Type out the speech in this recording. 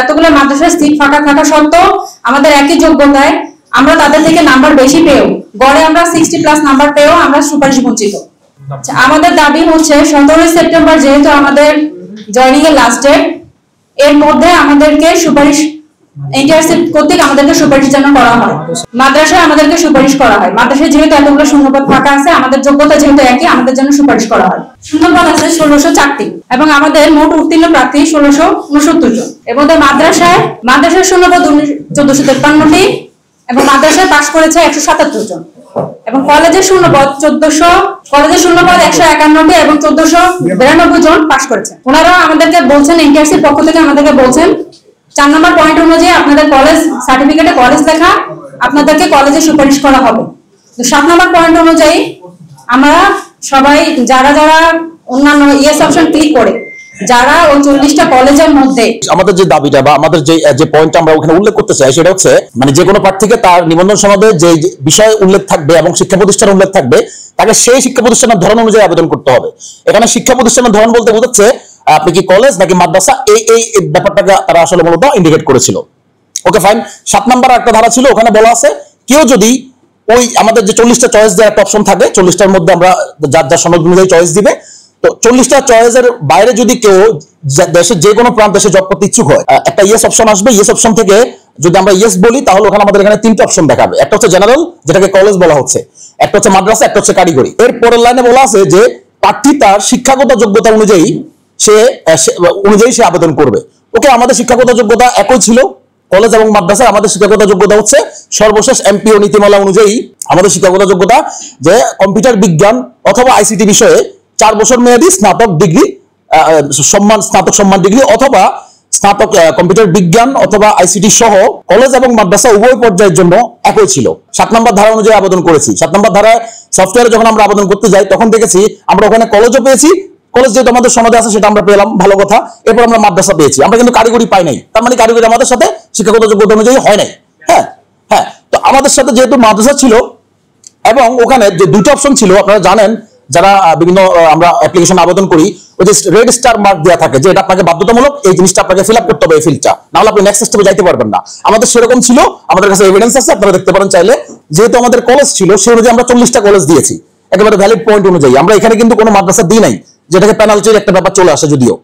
এতগুলো মাদ্রাসার সিট ফাঁকা থাকা সত্ত্বেও আমাদের একই যোগ্যতায় আমরা তাদের থেকে নাম্বার বেশি পেয়েও গড়ে আমরা 60+ নাম্বার পেয়েও আমরা সুপারিশ বঞ্চিত। আমাদের দাবি হচ্ছে 17 সেপ্টেম্বর যেহেতু আমাদের জয়েনিং এর লাস্ট ডেট, এর মধ্যে আমাদেরকে সুপারিশ এনটিআরসি কর্তৃক আমাদেরকে সুপারিশ যেন করা হয়। মাদ্রাসায় আমাদেরকে সুপারিশ করা হয়, মাদ্রাসায় যেহেতু এতগুলো শূন্যপদ ফাঁকা আছে, আমাদের যোগ্যতা যেহেতু একই, আমাদের জন্য সুপারিশ করা হয়। শূন্যপদ আছে 1604টি এবং আমাদের মোট উত্তীর্ণ প্রার্থী 1669 জন। এর মধ্যে মাদ্রাসার শূন্যপদ 1453টি এবং মাদ্রাসায় পাশ করেছে 177 জন এবং কলেজের শূন্যপদ 151টি এবং 1492 জন পাশ করেছে। ওনারা আমাদেরকে বলছেন, এনটিআরসির পক্ষ থেকে আমাদেরকে বলছেন 4 নম্বর পয়েন্ট অনুযায়ী আপনাদের কলেজ সার্টিফিকেটে কলেজ লেখা, আপনাদেরকে কলেজে সুপারিশ করা হবে। তো 7 নম্বর পয়েন্ট অনুযায়ী আমরা সবাই যারা অন্যান্য ইয়েস অপশন ক্লিক করে যারা ওই 40টা কলেজের মধ্যে আমাদের যে দাবিটা বা আমাদের যে পয়েন্ট আমরা ওখানে উল্লেখ করতে চাই সেটা হচ্ছে মানে যে কোনো প্রার্থীকে তার নিবন্ধন সনদে যে বিষয় উল্লেখ থাকবে এবং শিক্ষা প্রতিষ্ঠান উল্লেখ থাকবে তাকে সেই শিক্ষা প্রতিষ্ঠানের ধরন অনুযায়ী আবেদন করতে হবে। এখানে শিক্ষা প্রতিষ্ঠানের ধরন বলতে বোঝাচ্ছে আপনি কি কলেজ নাকি মাদ্রাসা, এই ব্যাপারটাকে তারা আসলে মূলত ইন্ডিকেট করেছিল। Okay fine. 7 নম্বর একটা ধারা ছিল, ওখানে বলা আছে কেউ যদি ওই আমাদের যে 40টা চয়েস দেওয়ার একটা অপশন থাকে, 40টার মধ্যে আমরা যার সনদ অনুযায়ী চয়েস দিবে, তো 40টা চয়েসের বাইরে যদি কেউ দেশের যে কোনো প্রান্ত দেশে জব করতে ইচ্ছুক হয়, একটা ইয়েস অপশন আসবে। ইয়েস অপশন থেকে যদি আমরা ইয়েস বলি তাহলে ওখানে আমাদের এখানে 3টা অপশন দেখাবে। একটা হচ্ছে জেনারেল, যেটাকে কলেজ বলা হচ্ছে, একটা হচ্ছে মাদ্রাসা, একটা হচ্ছে কারিগরি। এর পরের লাইনে বলা আছে যে প্রার্থী তার শিক্ষাগত যোগ্যতা অনুযায়ী সে আবেদন করবে। ওকে, আমাদের শিক্ষাগত যোগ্যতা একই ছিল কলেজ এবং মাদ্রাসায়। আমাদের শিক্ষাগত যোগ্যতা হচ্ছে সর্বশেষ এমপিও নীতিমালা অনুযায়ী আমাদের শিক্ষাগত যোগ্যতা যে কম্পিউটার বিজ্ঞান অথবা আইসিটি বিষয়ে 4 বছর মেয়াদী স্নাতক সম্মান ডিগ্রি অথবা স্নাতক কম্পিউটার বিজ্ঞান অথবা আইসিটি সহ কলেজ এবং মাদ্রাসা উভয় পর্যায়ের জন্য একই ছিল। 7 নম্বর ধারা অনুযায়ী আবেদন করেছি। 7 নম্বর ধারায় সফটওয়্যারে যখন আমরা আবেদন করতে যাই তখন দেখেছি আমরা ওখানে কলেজও পেয়েছি, কলেজ যেটা আমাদের সনদে আছে সেটা আমরা পেলাম, ভালো কথা। এরপর আমরা মাদ্রাসা পেয়েছি, আমরা কিন্তু কারিগরি পাই নাই। তার মানে কারিগরি আমাদের সাথে শিক্ষাগত যোগ্যতা অনুযায়ী হয় নাই। হ্যাঁ, তো আমাদের সাথে যেহেতু মাদ্রাসা ছিল এবং ওখানে যে 2টা অপশন ছিল, আপনারা জানেন যারা বিভিন্ন আমরা অ্যাপ্লিকেশন আবেদন করি, ওই যে রেড স্টার মার্ক দেওয়া থাকে যে এটা আপনাকে বাধ্যতামূলক, এই জিনিসটা আপনাকে ফিল আপ করতে হবে, এই ফিল্ডটা, নাহলে আপনি নেক্সট স্টেপে যাইতে পারবেন না। আমাদের সেরকম ছিল, আমাদের কাছে এভিডেন্স আছে, আপনারা দেখতে পারেন চাইলে। যেহেতু আমাদের কলেজ ছিল সেই অনুযায়ী আমরা 40টা কলেজ দিয়েছি একেবারে ভ্যালিড পয়েন্ট অনুযায়ী। আমরা এখানে কিন্তু কোনো মাদ্রাসা দিই নাই, যেটাকে পেনাল্টির একটা ব্যাপার চলে আসে যদিও।